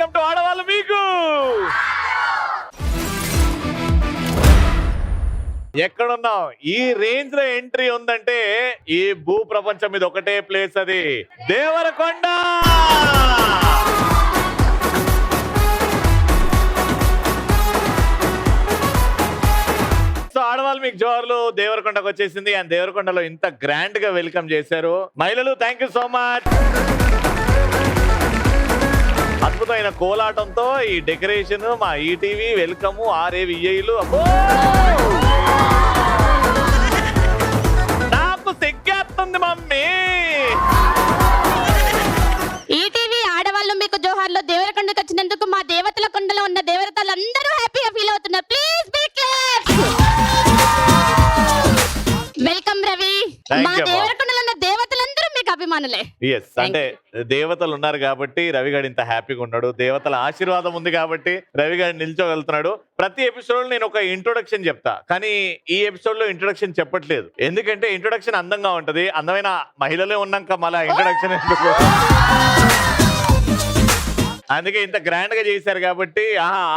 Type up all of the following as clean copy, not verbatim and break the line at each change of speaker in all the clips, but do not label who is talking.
Welcome to ఆడవాళ్ళు మీకు. ఎక్కడున్నాం? ఈ రేంజ్ లో ఎంట్రీ ఉందంటే ఈ భూ ప్రపంచం మీద ఒకటే ప్లేస్, అది దేవరకొండ. సో ఆడవాళ్ళు మీకు జోర్లు దేవరకొండకు వచ్చేసింది. అండ్ దేవరకొండలో ఇంత గ్రాండ్ గా వెల్కమ్ చేశారు మహిళలు. Thank you so much. అద్భుతమైన కోలాటంతో ఈ డెకరేషన్, మా ఈటీవీ వెల్కమ్, ఆర్ఏవిఐలు, నాకు సిగ్గేస్తుంది మమ్మీ.
ఈటీవీ ఆడవాళ్ళు మీకు జోహార్లో దేవరకొండకు వచ్చినందుకు మా దేవతల కొండలో ఉన్న దేవతలు అందరూ హ్యాపీగా ఫీల్ అవుతున్నారు. Please be clap. Welcome Ravi. మా దేవరకొండలో ఉన్న దేవతలందరూ మీకు అభిమానులే.
ఎస్, అంటే దేవతలు ఉన్నారు కాబట్టి రవిగాడు ఇంత హ్యాపీగా ఉన్నాడు. దేవతల ఆశీర్వాదం ఉంది కాబట్టి రవిగాడు నిల్చోగలుగుతున్నాడు. ప్రతి ఎపిసోడ్ నేను ఒక ఇంట్రొడక్షన్ చెప్తా, కానీ ఈ ఎపిసోడ్ లో ఇంట్రొడక్షన్ చెప్పట్లేదు. ఎందుకంటే ఇంట్రొడక్షన్ అందంగా ఉంటది. అందమైన మహిళలే ఉన్నాక మళ్ళా ఇంట్రొడక్షన్ ఎందుకు? అందుకే ఇంత గ్రాండ్ గా చేశారు కాబట్టి.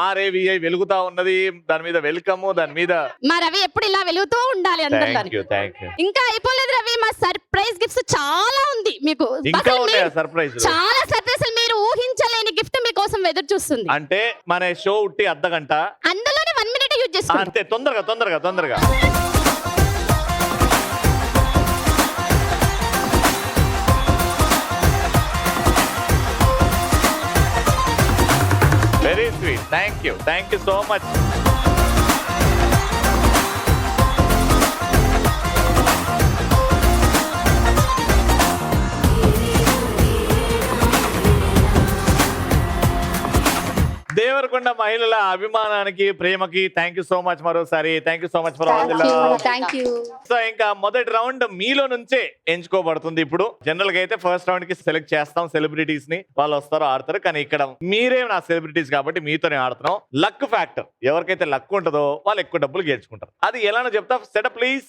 ఆర్ఏవిఐ వెలుగుతా ఉన్నది, దాని మీద వెల్కమ్, దాని మీద
మా రవి ఎప్పుడు ఇలా వెలుగుతూ ఉండాలి. ఇంకా అయిపోలేదు రవి, మా సర్ప్రైజ్ గిఫ్ట్స్ చాలా ఉంది మీకు.
ఇంకా ఉన్నాయా సర్ప్రైజ్?
చాలా సర్ప్రైజ్, మీరు ఊహించలేని గిఫ్ట్ మీకోసం ఎదురు చూస్తుంది.
అంటే మన షో ఉట్టి అర్ధగంట,
అందులోనే 1 minute యూజ్ చేసుకోండి.
అంతే. తొందరగా very sweet. Thank you so much. Devarakonda మహిళల అభిమానానికి, ప్రేమకి థ్యాంక్ యూ సో మచ్. మరోసారి thank you so much for all. So ఇంకా మొదటి రౌండ్ మీలో నుంచే ఎంచుకోబడుతుంది. ఇప్పుడు జనరల్ గా అయితే ఫస్ట్ రౌండ్ కి సెలెక్ట్ చేస్తాం సెలబ్రిటీస్ ని, వాళ్ళు వస్తారు ఆడతారు. కానీ ఇక్కడ మీరే నా సెలబ్రిటీస్ కాబట్టి మీతోనే ఆడుతున్నాం. లక్ ఫ్యాక్టర్, ఎవరికైతే లక్ ఉంటుందో వాళ్ళు ఎక్కువ డబ్బులు గెలుచుకుంటారు. అది ఎలానో చెప్తా. Setup please.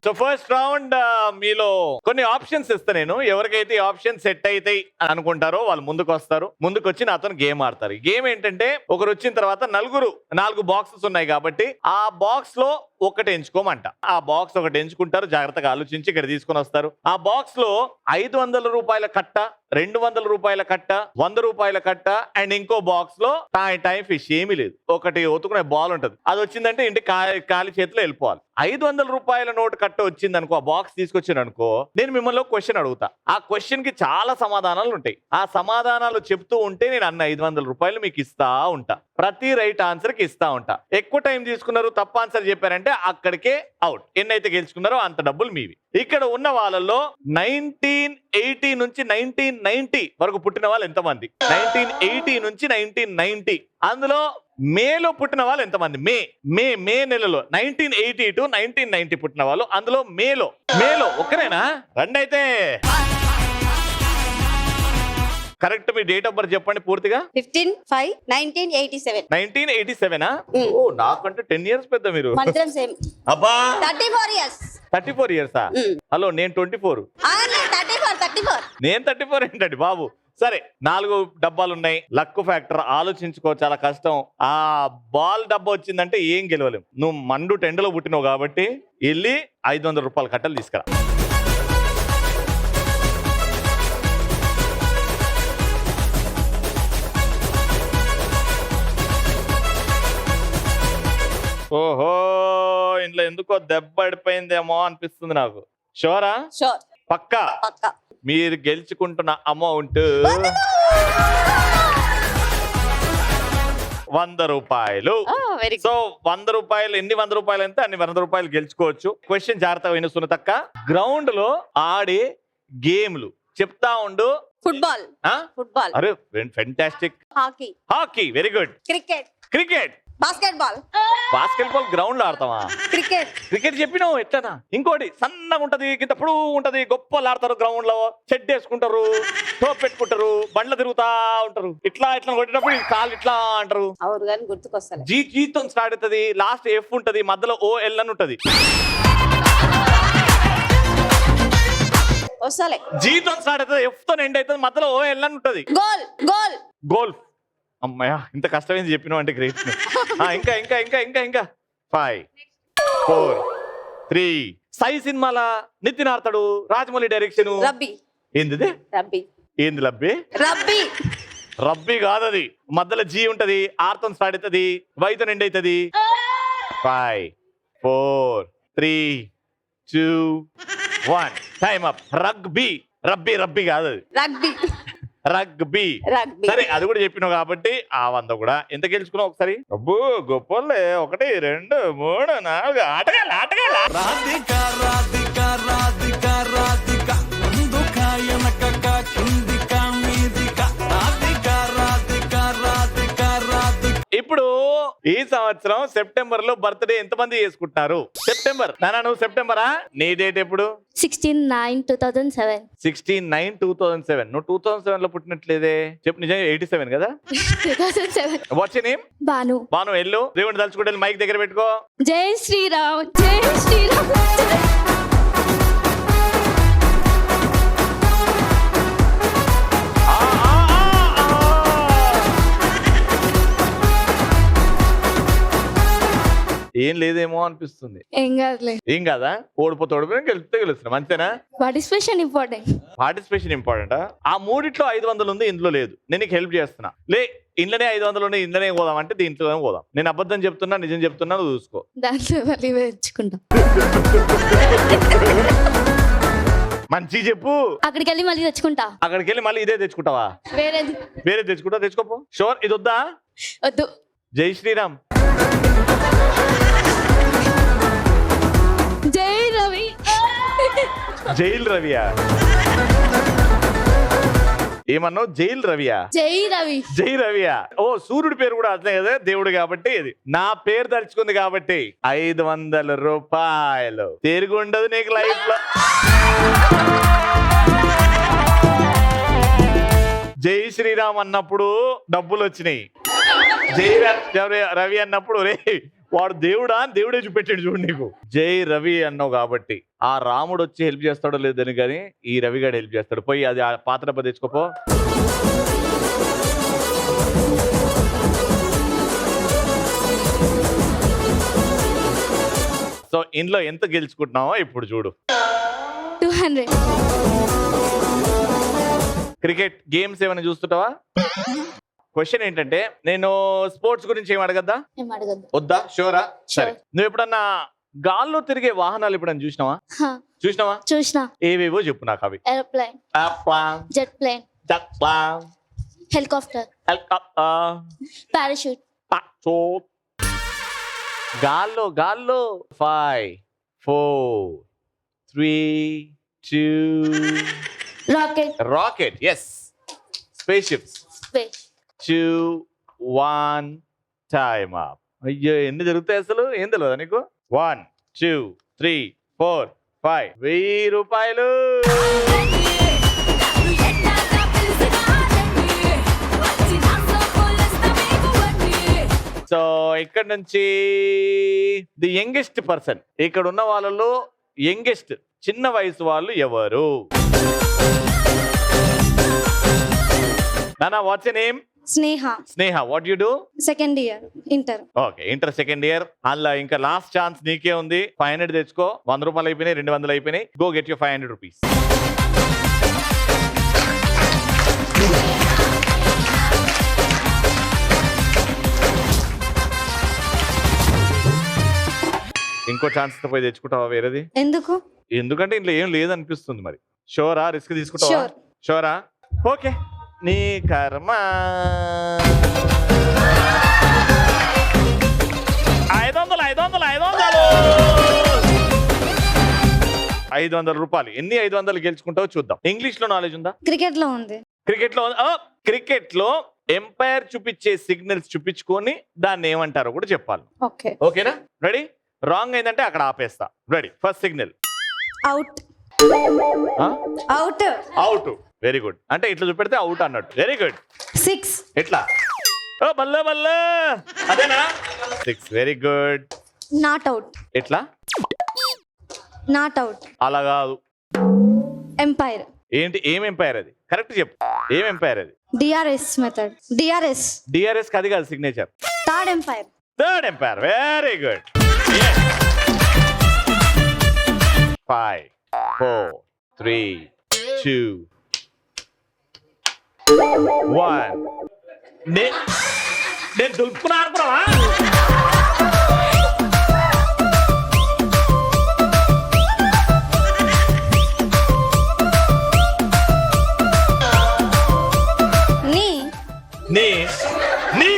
So first round మీలో కొన్ని ఆప్షన్స్ ఇస్తా నేను. ఎవరికైతే ఆప్షన్ సెట్ అవుతాయి అని అనుకుంటారో వాళ్ళు ముందుకు వస్తారు. ముందుకు వచ్చి నాతో గేమ్ ఆడతారు. గేమ్ ఏంటంటే, ఒకరు వచ్చిన తర్వాత 4 బాక్సెస్ ఉన్నాయి కాబట్టి ఆ బాక్స్ లో ఒకటి ఎంచుకోమంట. ఆ బాక్స్ ఒకటి ఎంచుకుంటారు, జాగ్రత్తగా ఆలోచించి ఇక్కడ తీసుకొని వస్తారు. ఆ బాక్స్ లో 500 రూపాయల కట్ట, 200 రూపాయల కట్ట, 100 రూపాయల కట్ట, అండ్ ఇంకో బాక్స్ లో టైం ఫిష్ ఏమీ లేదు. ఒకటి ఒత్తుకునే బాల్ ఉంటది. అది వచ్చిందంటే ఇంటి ఖాళీ చేతిలో వెళ్ళిపోవాలి. 500 రూపాయల నోటు కట్ట వచ్చింది అనుకో, ఆ బాక్స్ తీసుకొచ్చాను అనుకో, నేను మిమ్మల్ని క్వశ్చన్ అడుగుతా. ఆ క్వశ్చన్ కి చాలా సమాధానాలు ఉంటాయి. ఆ సమాధానాలు చెప్తూ ఉంటే నేను అన్న 500 రూపాయలు మీకు ఇస్తా ఉంటా. ప్రతి రైట్ ఆన్సర్ కి ఇస్తా ఉంటా. ఎక్కువ టైం తీసుకున్నారు, తప్పు ఆన్సర్ చెప్పారంటే అక్కడికే అవుట్. ఎన్నైతే గెలుచుకున్నారో అంత డబ్బులు మీవి. ఇక్కడ ఉన్న వాళ్ళలో 1980 నుంచి 1990 వరకు పుట్టిన వాళ్ళు ఎంతమంది? 1980 నుంచి 1990, అందులో మేలో పుట్టిన వాళ్ళు ఎంతమంది? మే నెలలో 1980 టు 1990 పుట్టిన వాళ్ళు, అందులో మేలో ఒక్కరేనా? రండి అయితే. Correct me date of birth చెప్పండి పూర్తిగా.
15/5/1987.
1987. ఓ, నాకంటే 10 years పెద్ద మీరు. అబ్బా,
34 years.
34 years. హలో, నేను 24. నేను 34 ఏంటండి బాబు? సరే, 4 డబ్బాలు ఉన్నాయి. లక్ ఫ్యాక్టర్ ఆలోచించుకో, చాలా కష్టం. ఆ బాల్ డబ్బా వచ్చిందంటే ఏం గెలవలేం. నువ్వు మండు టెండలో పుట్టినావు కాబట్టి వెళ్ళి 500 రూపాయల కట్టలు తీసుకురా. ఓహో, ఇంట్లో ఎందుకో దెబ్బ పడిపోయిందేమో అనిపిస్తుంది నాకు. షోరా?
షూర్.
పక్కా? మీరు గెలుచుకుంటున్న అమౌంట్ 100 రూపాయలు. సో 100 రూపాయలు, ఎన్ని 100 రూపాయలు అంటే అన్ని 100 రూపాయలు గెలుచుకోవచ్చు. క్వశ్చన్ జాగ్రత్తగా విను సునతక్క. గ్రౌండ్ లో ఆడే గేమ్లు చెప్తా ఉండు.
ఫుట్బాల్.
అరే fantastic. Hockey very good. Cricket. Basketball ground లో ఆడతావా? క్రికెట్ చెప్పినావు. ఎట్లనా? ఇంకోటి సన్నగా ఉంటది, ఇంత పొడుగు ఉంటది, గొప్పలు ఆడతారు గ్రౌండ్ లో. చెడ్ వేసుకుంటారు, టోప్ పెట్టుకుంటారు, బండ్లు తిరుగుతా ఉంటారు. ఇట్లా కొట్టినప్పుడు కాలు ఇట్లా అంటారు. జీతో స్టార్ట్ అవుతుంది, లాస్ట్ ఎఫ్ ఉంటది, మధ్యలో OL అని ఉంటది. జీతో స్టార్ట్ అవుతుంది, ఎఫ్ తో ఎండ్ అవుతుంది, మధ్యలో OL అని ఉంటది. గోల్ఫ్. అమ్మాయ ఇంత కష్టమైంది చెప్పినావు అంటే గ్రేట్. ఇంకా ఇంకా ఇంకా ఇంకా ఇంకా 5 4 3 సాయి సినిమాల నితిన్ ఆడతాడు, రాజమౌళి డైరెక్షన్.
రబ్బీ.
ఏంది
రబ్బీ.
ఏంది లబ్బి?
రబ్బీ.
రబ్బీ కాదు అది, మధ్యలో జీ ఉంటది, ఆర్తో స్టార్ట్ అవుతుంది, వైతో ఎండ్ అవుతుంది. 5 4 3 2 1 టైమ్ అప్. రగ్బీ. రబ్బీ రబ్బీ కాదు అది,
రగ్బీ.
రగ్బీ.
రగ్బీ.
సరే అది కూడా చెప్పినావు కాబట్టి ఆ 100 కూడా. ఎంత గెలుచుకున్నావు ఒకసారి? అబ్బో గొప్పలే. 1 2 3 4 ఆటగాళ్ళ ఆటగాళ్ళ.
రాధిక రాధిక రాధిక రాధిక ముందుక వెనకక కిందిక మీదిక రాధిక రాధిక రాధిక రాధిక.
ఇప్పుడు ఈ సంవత్సరం సెప్టెంబర్ లో బర్త్డే ఎంతమంది చేసుకుంటున్నారు? సెప్టెంబర్. నానా నువ్వు సెప్టెంబరా? నీ డేట్ ఎప్పుడు?
16/9/2007.
16/9/2007. నువ్వు 2007 లో పుట్టినట్లేదే. చెప్పు నిజంగా 87 కదా?
2007.
What's your name?
Banu.
Banu ఎల్లు దేవుడిని తలుచుకుంటే మైక్ దగ్గర పెట్టుకో.
జై శ్రీరామ్, జై శ్రీరామ్.
ఆ, ఆ, ఆ, ఆ. ఏం లేదేమో అనిపిస్తుంది.
ఏం కాదులే.
ఏం కాదా? ఓడిపోతే ఓడిపోయినా గెలిస్తే గెలుస్తున్నా అంతేనా?
Participation important.
Participation important. ఆ మూడిట్లో 500 ఉంది, ఇందులో లేదు. నేను నీకు హెల్ప్ చేస్తున్నా. లే ఇంట్లోనే 500 ఉన్నాయి, ఇంట్లోనే పోదాం అంటే దీంట్లోనే పోదాం. నేను అబద్ధం చెప్తున్నా నిజం చెప్తున్నా, నువ్వు చూసుకో.
దాంట్లో మళ్ళీ తెచ్చుకుంటాం.
మంచి చెప్పు.
అక్కడికి వెళ్ళి మళ్ళీ తెచ్చుకుంటా.
అక్కడికి వెళ్ళి మళ్ళీ ఇదే తెచ్చుకుంటావా?
వేరేది.
వేరే తెచ్చుకుంటా, తెచ్చుకోపో. షోర్. ఇది వద్దా?
వద్దు.
జై శ్రీరామ్.
జై రవి.
జైల్ రవియా? ఏమన్నావు? జైల్ రవియా?
జై రవి.
జై రవియా? ఓ సూర్యుడి పేరు కూడా అదే కదా, దేవుడు కాబట్టి. ఇది నా పేరు తలుచుకుంది కాబట్టి 500 రూపాయలు. తిరిగి ఉండదు నీకు లైఫ్ లో. జై శ్రీరామ్ అన్నప్పుడు డబ్బులు వచ్చినాయి. జై రవి అన్నప్పుడు రే వాడు దేవుడా అని దేవుడే చూపెట్టాడు చూడు నీకు. జై రవి అన్నావు కాబట్టి ఆ రాముడు వచ్చి హెల్ప్ చేస్తాడో లేదని కానీ ఈ రవి గారు హెల్ప్ చేస్తాడు. పోయి అది ఆ పాత డబ్బా తెచ్చుకోపో. సో ఇందులో ఎంత గెలుచుకుంటున్నావో ఇప్పుడు చూడు.
200.
క్రికెట్ గేమ్స్ ఏమైనా చూస్తుంటావా? క్వశ్చన్ ఏంటంటే నేను స్పోర్ట్స్ గురించి ఏం అడగద్దా?
ఏం అడగద్దు.
వద్దా? షూరా? సరే.
Sure.
నువ్వు ఎప్పుడన్నా గాల్లో తిరిగే వాహనాలు ఎప్పుడన్నా చూసినావా? చూసినావా?
చూసిన.
ఏవేవో చెప్పు నాకు అవి.
Aeroplane,
Airplane,
jet plane,
jet plane,
helicopter,
helicopter,
parachute.
parachute. గాల్లో గాల్లో 5 4 3 2
rocket,
rocket. Yes. Space ships.
Space.
2 1 time up. అయ్యో ఎన్ని జరుగుతాయి అసలు ఏం తెలియదా నీకు? 1 2 3 4 5 1000 రూపాయలు. సో ఇక్కడ నుంచి ది యంగెస్ట్ పర్సన్ ఇక్కడ ఉన్న వాళ్ళలో యంగెస్ట్ చిన్న వయసు వాళ్ళు ఎవరు? నానా watts your name?
Sneha.
Sneha. What you do?
Second year inter.
Okay inter second year. అలా ఇంకా లాస్ట్ ఛాన్స్ నీకే ఉంది. 500 తెచ్చుకో. 100 రూపాయలు అయిపోయినాయి, 200 అయిపోయినాయి. Go get you 500 rupees. ఇంకో ఛాన్స్ తో పోయి తెచ్చుకుంటావా వేరేది?
ఎందుకు?
ఎందుకంటే ఇంట్లో ఏం లేదనిపిస్తుంది మరి. షోరా? రిస్క్ తీసుకుంటావా?
Sure.
షోరా? ఓకే నీ కర్మ. 500 రూపాయలు. ఎన్ని 500 గెలుచుకుంటావో చూద్దాం. ఇంగ్లీష్ లో నాలెడ్జ్ ఉందా?
క్రికెట్ లో ఉంది.
క్రికెట్ లో ఎంపైర్ చూపించే సిగ్నల్స్ చూపించుకొని దాన్ని ఏమంటారో కూడా చెప్పాలి.
ఓకే.
ఓకేనా? రెడీ? రాంగ్ అయిందంటే అక్కడ ఆపేస్తా. Ready? First signal
out. Out.
Out. Very good. అంటే ఇట్లా చూపెడితే అవుట్ అన్నట్టు. Very good.
6.
ఎట్లా? ఓ బల్ల బల్ల అదేనా? 6. Very good.
Not out.
ఎట్లా?
Not out.
అలా కాదు.
ఎంపైర్.
ఏంటి? ఏం ఎంపైర్ అది? కరెక్ట్ చెప్పు. ఏం ఎంపైర్ అది?
DRS method. DRS.
డిఆర్ఎస్ అది కాదు signature.
Third Empire.
Third empire, very good. 5 4 3 2 1. నేను దులుపుకున్నా అనుకున్నావా? నీ నీ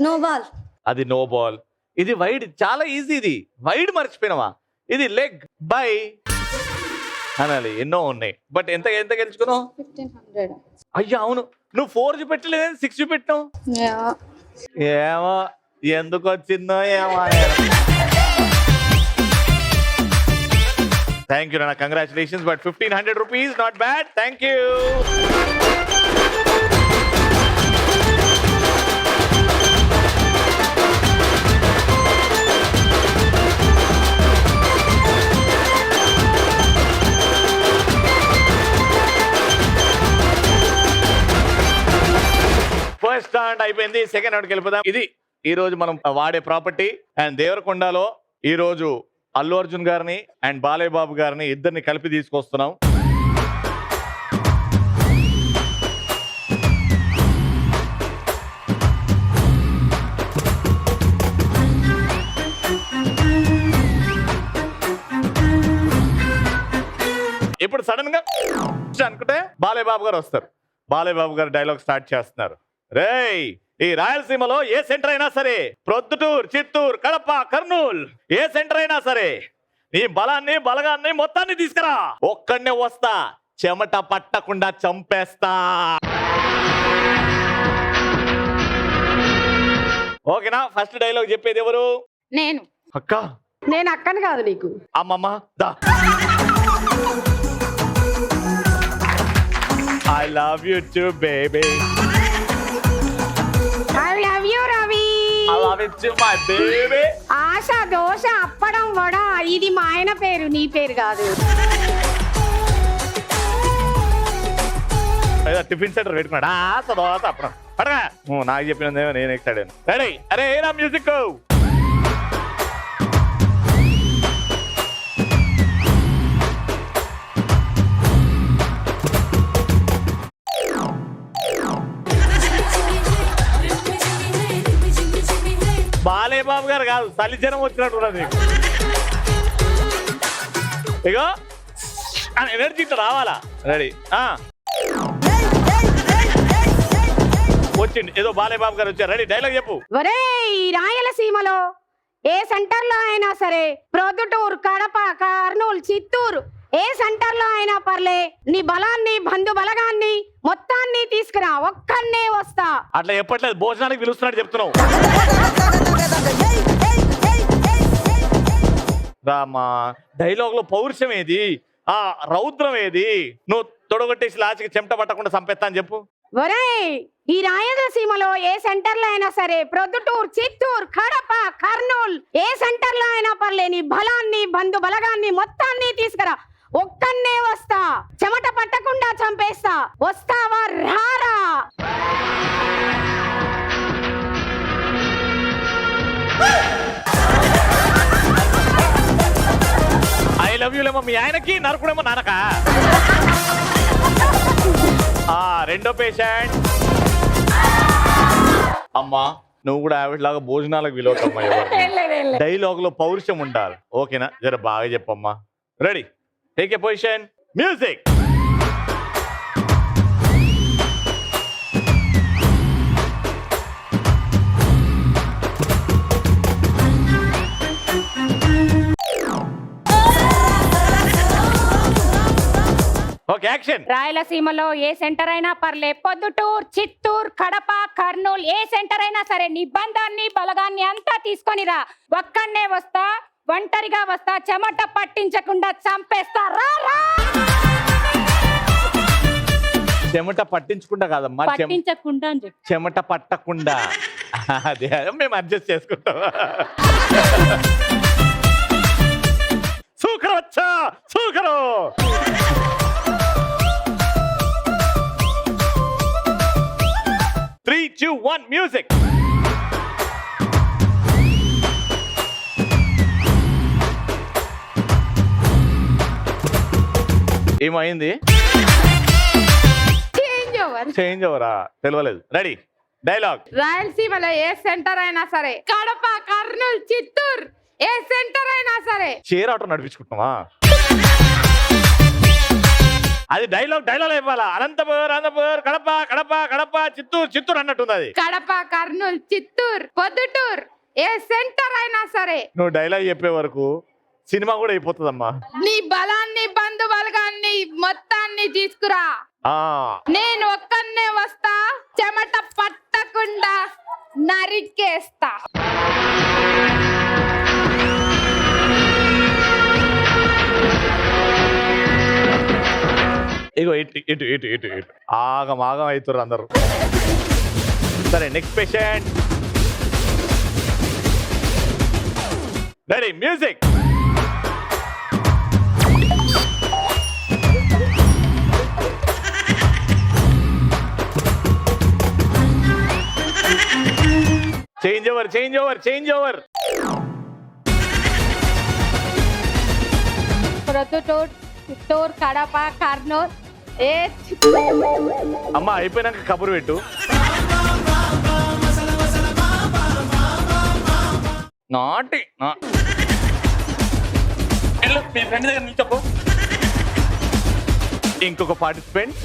No ball.
అది నో బాల్. ఇది వైడ్, చాలా ఈజీ. ఇది వైడ్ మర్చిపోయినావా? ఇది లెగ్ బై అనాలి. ఎన్నో ఉన్నాయి, బట్ ఎంత ఎంత గెలుచుకున్నావు?
1500.
అయ్యా అవును, నువ్వు 4 చూపెట్టలేదు, 6 చూపెట్టినావు.
Yeah.
ఏమో ఎందుకు వచ్చిందో ఏమో. థ్యాంక్ యూ నాన్న, congratulations. But 1500 rupees, not bad. Thank you. First round అయిపోయింది, సెకండ్ రౌండ్కి వెళ్ళిపోదాం. ఇది ఈ రోజు మనం వాడే ప్రాపర్టీ. అండ్ దేవరకొండలో ఈ రోజు అల్లు అర్జున్ గారిని అండ్ బాలయ్య బాబు గారిని ఇద్దరిని కలిపి తీసుకొస్తున్నాం. ఇప్పుడు సడన్ గా అనుకుంటే బాలయ్య బాబు గారు వస్తారు. బాలయ్య బాబు గారు డైలాగ్ స్టార్ట్ చేస్తున్నారు. రేయ్, ఈ రాయలసీమలో ఏ సెంటర్ అయినా సరే, ప్రొద్దుటూరు, చిత్తూరు, కడప, కర్నూలు, ఏ సెంటర్ అయినా సరే, నీ బలాన్ని బలగాన్ని మొత్తాన్ని తీసుకురా. ఒక్కడనే వస్తా, చెమట పట్టకుండా చంపేస్తా. ఓకేనా? ఫస్ట్ డైలాగ్ చెప్పేది ఎవరు?
నేను.
అక్క.
నేను అక్కని కాదు నీకు.
అమ్మమ్మ దా. I love you too, baby.
I love you Ravi.
I love you too, my baby.
ఆశ, దోశ, అప్పడం, వడ. ఇది మా ఆయన పేరు, నీ పేరు కాదు.
టిఫిన్ సెంటర్ పెట్టుకున్నాడు. తర్వాత అప్పుడు పడగా నాకు చెప్పినందేమో నేను ఎక్సైడ్. రెడీ? అరే ఏనా మ్యూజిక్. బాలయ్య బాబు గారు కాదు, సలిజనం వచ్చినట్టు ఉన్నది నీకు. ఇగో ఎనర్జీ ఇట్లా రావాలా. రెడీ? వచ్చింది ఏదో బాలయ్య బాబు గారు వచ్చారు. రెడీ? డైలాగ్ చెప్పు.
ఒరేయ్, రాయలసీమలో ఏ సెంటర్ లో అయినా సరే, ప్రొద్దుటూరు, కడప, కర్నూలు, చిత్తూరు, ఏ సెంటర్ లో అయినా పర్లే, నీ బలాన్ని బంధు బలగాన్ని మొత్తాన్ని తీసుకురా. ఒక్కనే వస్తా.
అట్లా చెప్పట్లేదు, భోజనానికి పిలుస్తున్నాడు చెప్తున్నావు. రామా, డైలాగ్ లో పౌరుషం ఏది, ఆ రౌద్రం ఏది? నువ్వు తొడగొట్టేసి లాచికి చెమట పట్టకుండా చంపేస్తా అని చెప్పు.
ఒరేయ్, ఈ రాయలసీమలో ఏ సెంటర్ లో అయినా సరే, ప్రొద్దుటూరు, చిత్తూరు, కడప, కర్నూలు, ఏ సెంటర్ లో అయినా పర్లే, నీ బలాన్ని బంధు బలగాన్ని మొత్తాన్ని తీసుకురా. ఒక్కనే వస్తా, చెమట పట్టకుండా చంపేస్తా. వస్తావా? రారా.
ఐ లవ్ యూ లేమో మీ ఆయనకి, నరకుడేమో నానక. రెండో పేషెంట్. అమ్మా, నువ్వు కూడా ఆవిడలాగా భోజనాలకు విలువకమ్మా. డైలాగ్ లో పౌరుషం ఉండాలి. ఓకేనా? జర బాగా చెప్పమ్మా. Ready? Take a position. Music. Okay, action.
రాయలసీమలో ఏ సెంటర్ అయినా పర్లే, పొద్దుటూరు, చిత్తూరు, కడప, కర్నూలు, ఏ సెంటర్ అయినా సరే, నీ బంధాన్ని బలగాన్ని అంతా తీసుకొనిరా. ఒక్కనే వస్తా, ఒంటరిగా వస్తా, చెమట పట్టించకుండా చంపేస్తా. రా రా.
చెమట పట్టించకుండా కాదమ్మా,
పట్టించకుండా అని చెప్పి.
చెమట పట్టకుండా. అదే మేము అడ్జస్ట్ చేసుకుంటాం. సూకర్ వచ్చా. సూకరు. Three, 2, 1 music. ఏమైంది? చేంజ్ ఓవరా? తెలియలేదు. Ready, dialogue.
రాయలసీమలో ఏ సెంటర్ అయినా సరే, కడప, కర్నూలు, చిత్తూరు, ఏ సెంటర్ అయినా సరే.
చీర ఆటో నడిపించుకుంటున్నావా? అది డైలాగ్ అయిపోవాలా? అనంతపూర్, కడప, కడప, చిత్తూరు అన్నట్టుంది అది.
కడప, కర్నూలు, చిత్తూరు, పొద్దుటూరు, ఏ సెంటర్ అయినా సరే.
నువ్వు డైలాగ్ చెప్పే వరకు సినిమా కూడా అయిపోతుందమ్మా.
నీ బలాన్ని, బంధు బలగాన్ని మొత్తాన్ని తీసుకురా. నేను ఒక్కనే వస్తా, చెమట పట్టకుండా నరికేస్తా.
ఇగో ఇటు ఆగం అవుతారు అందరు. సరే, next patient. Ready, music. Change over.
Proddatur, Chittoor, Kadapa, Kurnool, ఏ
అమ్మ అయిపోయినాక కబురు పెట్టు. నాటి మీ ఫ్రెండ్ దగ్గర నిల్చోపో. ఇంకొక పార్టిసిపెంట్.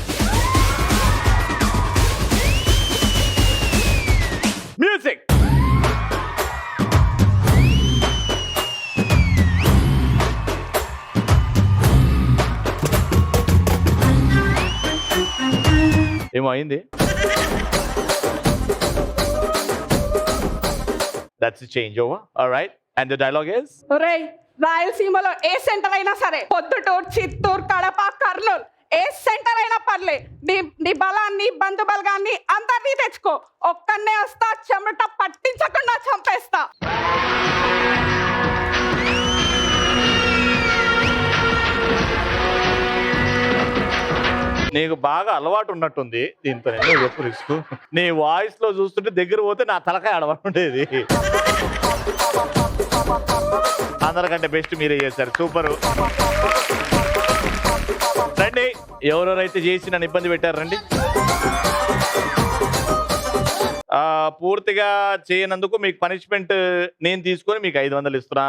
మ్యూజిక్. ఏమైంది? That's a changeover. All right. And the dialogue is?
ఒరేయ్, రాయలసీమలో ఏ సెంటర్ అయినా సరే, పొద్దుటూరు, చిత్తూరు, కడప, కర్నూలు, ఏ సెంటర్ అయినా పర్లే, నీ బలాన్ని, బంధు బలగాన్ని అందరినీ తెచ్చుకో. ఒక్కనే వస్తా, చెమట పట్టించకుండా చంపేస్తా.
నీకు బాగా అలవాటు ఉన్నట్టుంది దీంతో. నువ్వు చెప్పు రిస్క్. నీ వాయిస్ లో చూస్తుంటే దగ్గర పోతే నా తలకాయ అలవాటు ఉండేది. అందరికంటే బెస్ట్ మీరే చేశారు. సూపర్. రండి, ఎవరెవరైతే చేసి నన్ను ఇబ్బంది పెట్టారు రండి. పూర్తిగా చేయనందుకు మీకు పనిష్మెంట్ నేను తీసుకొని మీకు 500 ఇస్తున్నా.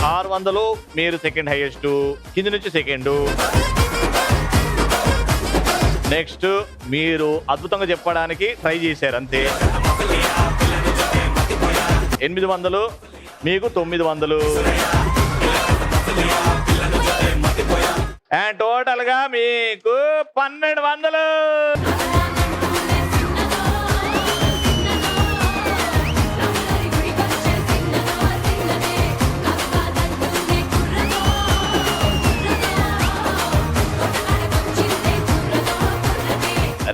600 మీరు సెకండ్ హైయెస్ట్, కింద నుంచి సెకండ్. నెక్స్ట్ మీరు అద్భుతంగా చెప్పడానికి ట్రై చేశారు అంతే. 800 మీకు 900. అండ్ టోటల్ గా మీకు 1200.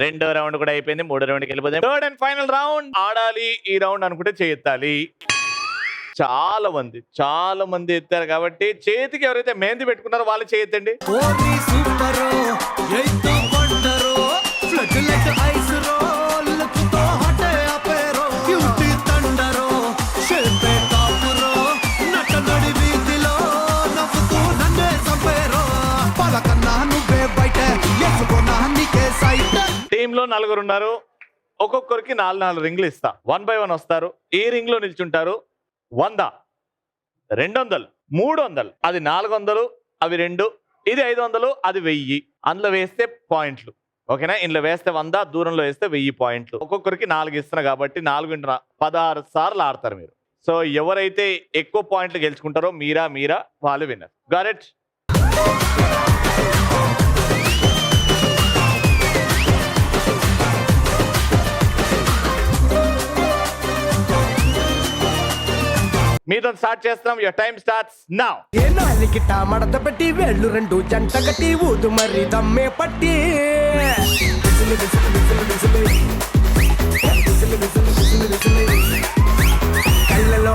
రెండో రౌండ్ కూడా అయిపోయింది. మూడో రౌండ్కి వెళ్ళిపోతుంది. Third and final round. ఆడాలి ఈ రౌండ్ అనుకుంటే చేయెత్తాలి. చాలా మంది ఎత్తారు కాబట్టి చేతికి ఎవరైతే మెహందీ పెట్టుకున్నారో వాళ్ళు చేయెత్తండి. టీంలో 4 ఉన్నారు. ఒక్కొక్కరికి 4 రింగ్లు ఇస్తా. 1 by 1 వస్తారు. ఈ రింగ్ లో నిల్చుంటారు. 100, 200, 300, అది 400, అవి 2, ఇది 500, అది 1000. అందులో వేస్తే పాయింట్లు. ఓకేనా? ఇందులో వేస్తే 100, దూరంలో వేస్తే 1000 పాయింట్లు. ఒక్కొక్కరికి 4 ఇస్తున్నా కాబట్టి 4 16 సార్లు ఆడతారు మీరు. సో ఎవరైతే ఎక్కువ పాయింట్లు గెలుచుకుంటారో మీరా వాళ్ళు విన్నర్. Got it? మీతో స్టార్ట్ చేస్తున్నాం. Your time starts now.
ఏ నాలికిట మడత పెట్టి వేళ్ళు 2 జంట కట్టి ఊదు మరి దమ్మే పట్టి కళ్ళలో